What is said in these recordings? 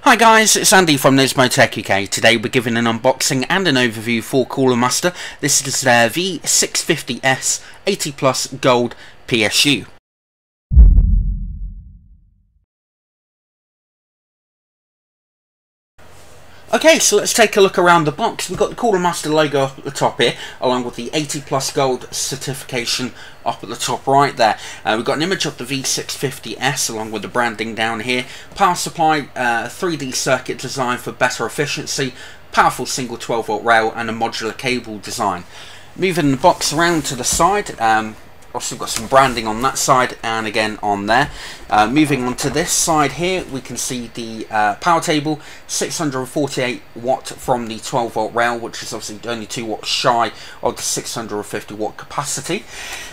Hi guys, it's Andy from Nismo Tech UK. Today we're giving an unboxing and an overview for Cooler Master. This is their V650s 80 Plus Gold PSU. Okay, so let's take a look around the box. We've got the Cooler Master logo up at the top here, along with the 80 Plus Gold certification up at the top right there. We've got an image of the V650s along with the branding down here. Power supply, 3D circuit design for better efficiency, powerful single 12 volt rail and a modular cable design. Moving the box around to the side, also got some branding on that side and again on there. Moving on to this side here, we can see the power table, 648 watt from the 12 volt rail, which is obviously only 2 watts shy of the 650 watt capacity.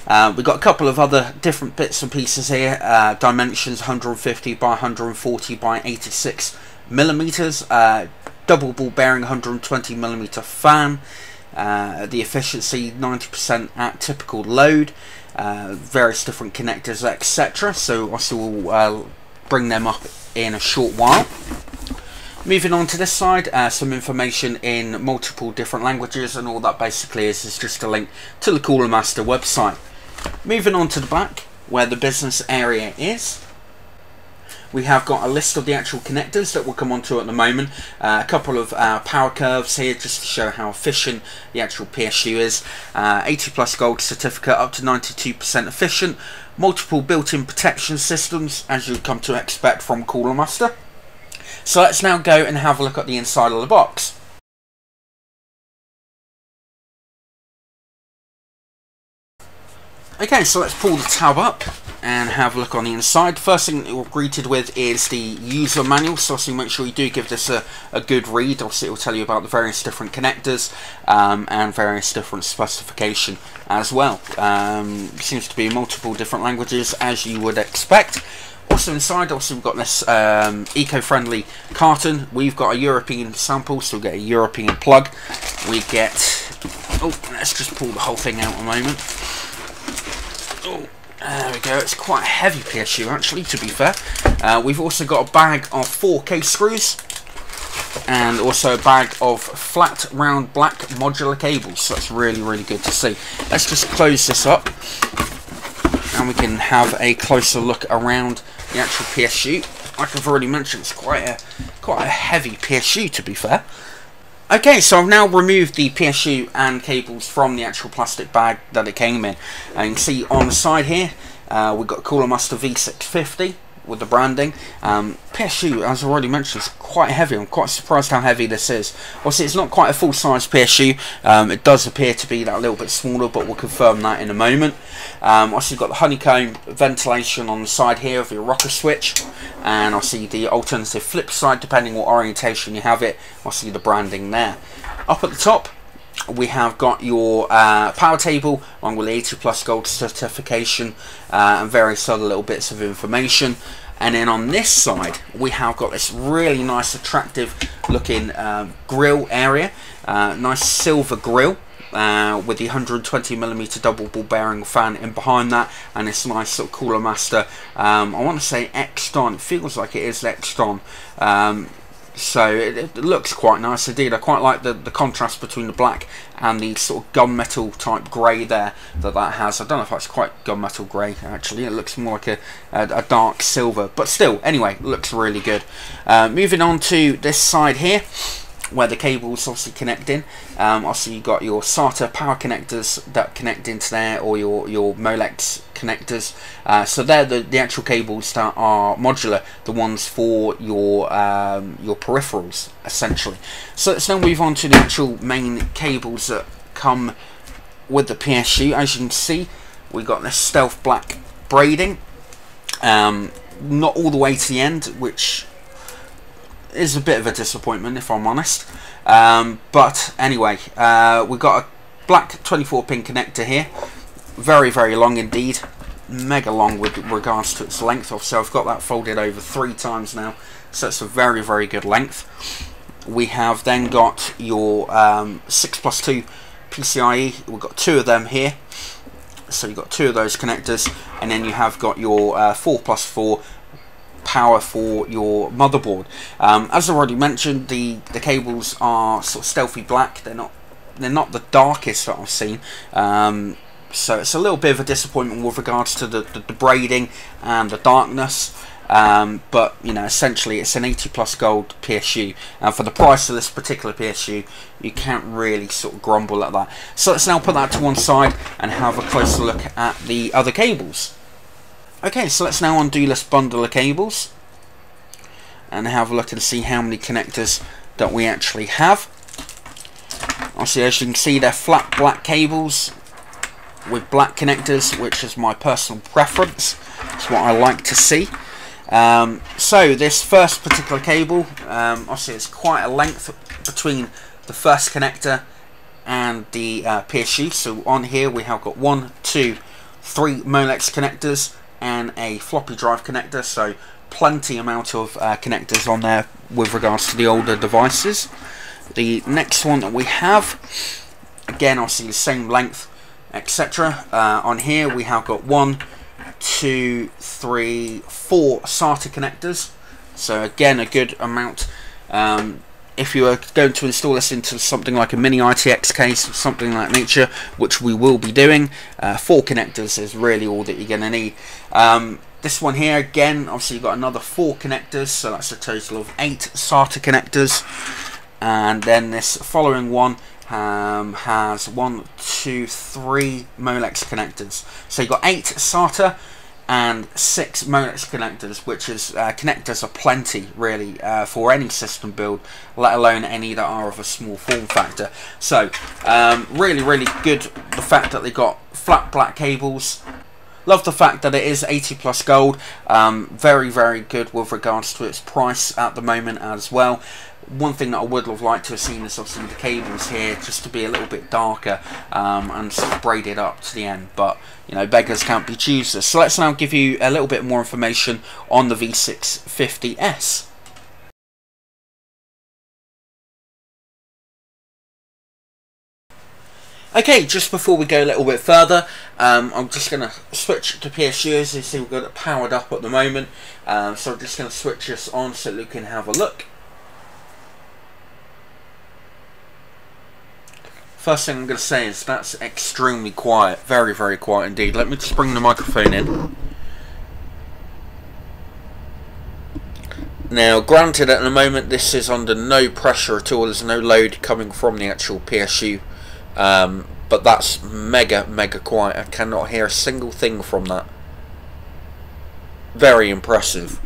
We've got a couple of other different bits and pieces here. Dimensions 150 by 140 by 86 millimeters. Double ball bearing 120 millimeter fan. The efficiency 90% at typical load. Various different connectors, etc. So also we'll bring them up in a short while. Moving on to this side, some information in multiple different languages, and all that basically is just a link to the Cooler Master website. Moving on to the back, where the business area is. We have got a list of the actual connectors that we'll come on to at the moment. A couple of power curves here just to show how efficient the actual PSU is. 80 Plus Gold certificate, up to 92% efficient. Multiple built-in protection systems, as you'd come to expect from Cooler Master. So let's now go and have a look at the inside of the box. Okay, so let's pull the tab up and have a look on the inside. First thing that we're greeted with is the user manual, so obviously make sure you do give this a good read. Obviously it will tell you about the various different connectors and various different specification as well. Seems to be multiple different languages as you would expect. Also inside, obviously we've got this eco-friendly carton. We've got a European sample, so we get a European plug. We get, oh, let's just pull the whole thing out a moment. Oh, there we go. It's quite a heavy PSU actually, to be fair. We've also got a bag of 4 case screws and also a bag of flat round black modular cables, so that's really good to see. Let's just close this up and we can have a closer look around the actual PSU. Like I've already mentioned, it's quite a heavy PSU, to be fair. Okay, so I've now removed the PSU and cables from the actual plastic bag that it came in. And you can see on the side here, we've got Cooler Master V650 with the branding. PSU, as I already mentioned, is quite heavy. I'm quite surprised how heavy this is. Obviously, it's not quite a full-size PSU. It does appear to be that little bit smaller, but we'll confirm that in a moment. Also, you've got the honeycomb ventilation on the side here of your rocker switch, and obviously the alternative flip side, depending what orientation you have it. Obviously, the branding there. Up at the top, we have got your power table along with the 80 Plus Gold certification and various other little bits of information. And then on this side, we have got this really nice, attractive looking grill area. Nice silver grill with the 120mm double ball bearing fan in behind that, and this nice sort of Cooler Master, I want to say X-Ton. It feels like it is X-Ton. So it looks quite nice indeed. I quite like the contrast between the black and the sort of gunmetal type grey there that has. I don't know if that's quite gunmetal grey actually. It looks more like a dark silver, but still, anyway, it looks really good. Moving on to this side here, where the cables obviously connect in. Obviously you've got your SATA power connectors that connect into there, or your Molex connectors. So they're the actual cables that are modular, the ones for your peripherals essentially. So let's now move on to the actual main cables that come with the PSU. As you can see, we've got this stealth black braiding, not all the way to the end, which is a bit of a disappointment if I'm honest, but anyway, we've got a black 24 pin connector here, very long indeed, mega long with regards to its length. So I've got that folded over 3 times now, so it's a very good length. We have then got your 6+2 PCIe. We've got 2 of them here, so you've got 2 of those connectors, and then you have got your 4+4 power for your motherboard. As I already mentioned, the cables are sort of stealthy black. They're not the darkest that I've seen. So it's a little bit of a disappointment with regards to the braiding and the darkness. But you know, essentially it's an 80 plus gold PSU, and for the price of this particular PSU, you can't really sort of grumble at that. So let's now put that to one side and have a closer look at the other cables. Okay, so let's now undo this bundle of cables and have a look and see how many connectors that we actually have. Obviously, as you can see, they're flat black cables with black connectors, which is my personal preference. It's what I like to see. So this first particular cable, obviously it's quite a length between the first connector and the PSU. So on here we have got 1, 2, 3 Molex connectors and a floppy drive connector, so plenty amount of connectors on there with regards to the older devices. The next one that we have, again obviously the same length, etc. On here we have got 1, 2, 3, 4 SATA connectors, so again a good amount. If you are going to install this into something like a mini ITX case or something like nature, which we will be doing, 4 connectors is really all that you're going to need. This one here, again, obviously you've got another 4 connectors, so that's a total of 8 SATA connectors. And then this following one has 1, 2, 3 Molex connectors. So you've got 8 SATA and 6 Molex connectors, which is connectors are plenty really for any system build, let alone any that are of a small form factor. So really good, the fact that they got flat black cables. Love the fact that it is 80 plus gold. Very good with regards to its price at the moment as well. One thing that I would have liked to have seen is obviously the cables here just to be a little bit darker and sort of braided up to the end, but you know, beggars can't be choosers. So let's now give you a little bit more information on the V650s. Okay, just before we go a little bit further, I'm just going to switch to PSU. As you see, we've got it powered up at the moment, so I'm just going to switch this on so that we can have a look. First thing I'm going to say is that's extremely quiet, very quiet indeed. Let me just bring the microphone in. Now, granted, at the moment this is under no pressure at all. There's no load coming from the actual PSU, but that's mega quiet. I cannot hear a single thing from that. Very impressive.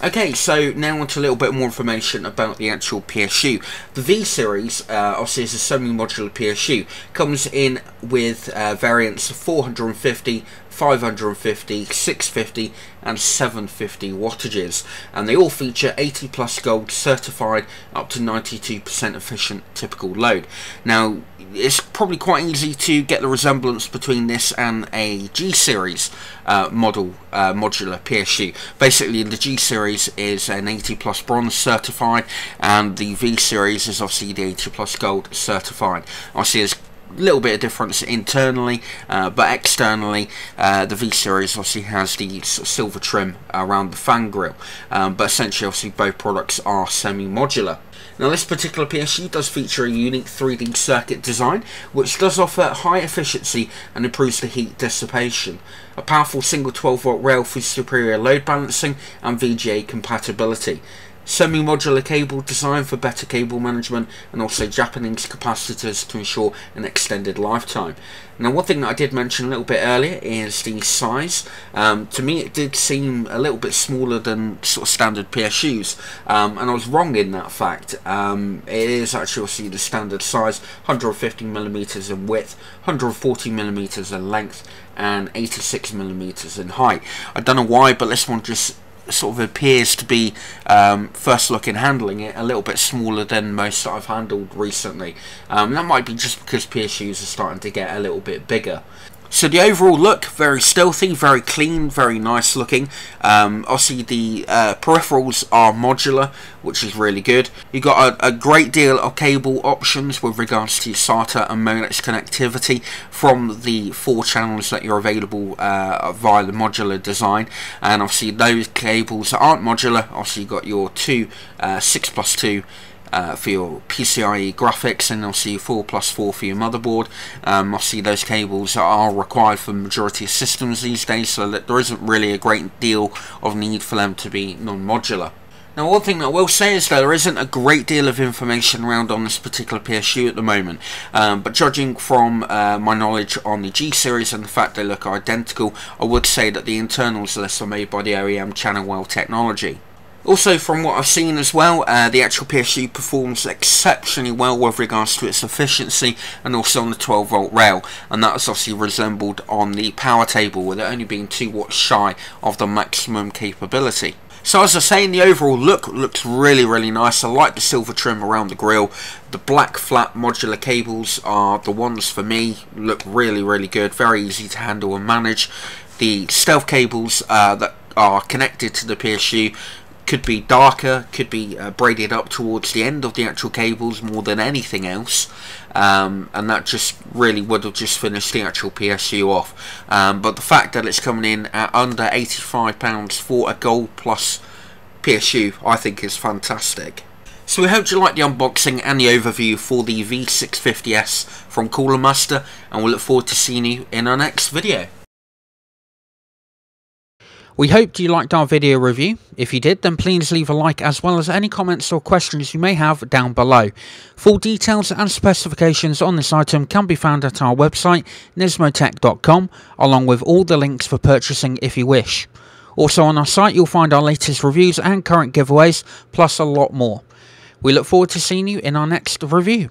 Okay, so now on to a little bit more information about the actual PSU. The V series, obviously is a semi-modular PSU, comes in with variants of 450, 550, 650 and 750 wattages, and they all feature 80 plus gold certified up to 92% efficient typical load. Now it's probably quite easy to get the resemblance between this and a G series modular PSU. Basically the G series is an 80 plus bronze certified, and the V series is obviously the 80 plus gold certified. Obviously there's little bit of difference internally, but externally the V series obviously has the sort of silver trim around the fan grille, but essentially obviously both products are semi-modular. Now this particular PSU does feature a unique 3D circuit design which does offer high efficiency and improves the heat dissipation, a powerful single 12 volt rail for superior load balancing and VGA compatibility, semi-modular cable design for better cable management, and also Japanese capacitors to ensure an extended lifetime. Now one thing that I did mention a little bit earlier is the size. To me it did seem a little bit smaller than sort of standard PSUs, and I was wrong in that fact. It is actually obviously the standard size, 150mm in width, 140mm in length and 86mm in height. I don't know why, but this one just sort of appears to be, first look in handling it, a little bit smaller than most that I've handled recently. That might be just because PSUs are starting to get a little bit bigger. So the overall look, very stealthy, very clean, very nice looking. Obviously the peripherals are modular, which is really good. You've got a great deal of cable options with regards to your SATA and Molex connectivity from the 4 channels that you're available via the modular design. And obviously those cables that aren't modular, obviously you've got your 2 6+2 for your PCIe graphics, and obviously 4+4 for your motherboard. Obviously those cables are required for the majority of systems these days, so that there isn't really a great deal of need for them to be non-modular. Now, one thing that I will say is that there isn't a great deal of information around on this particular PSU at the moment, but judging from my knowledge on the G series and the fact they look identical, I would say that the internals list are made by the OEM Channelwell Technology. Also, from what I've seen as well, the actual PSU performs exceptionally well with regards to its efficiency, and also on the 12-volt rail, and that is obviously resembled on the power table, with it only being 2 watts shy of the maximum capability. So as I say, the overall look looks really nice. I like the silver trim around the grille. The black flat modular cables are the ones for me. Look really good, very easy to handle and manage. The stealth cables that are connected to the PSU could be darker, could be braided up towards the end of the actual cables more than anything else, and that just really would have just finished the actual PSU off. But the fact that it's coming in at under £85 for a Gold Plus PSU, I think is fantastic. So we hope you like the unboxing and the overview for the V650s from Cooler Master, and we look forward to seeing you in our next video. We hoped you liked our video review. If you did, then please leave a like, as well as any comments or questions you may have down below. Full details and specifications on this item can be found at our website, nismotech.com, along with all the links for purchasing if you wish. Also on our site you'll find our latest reviews and current giveaways, plus a lot more. We look forward to seeing you in our next review.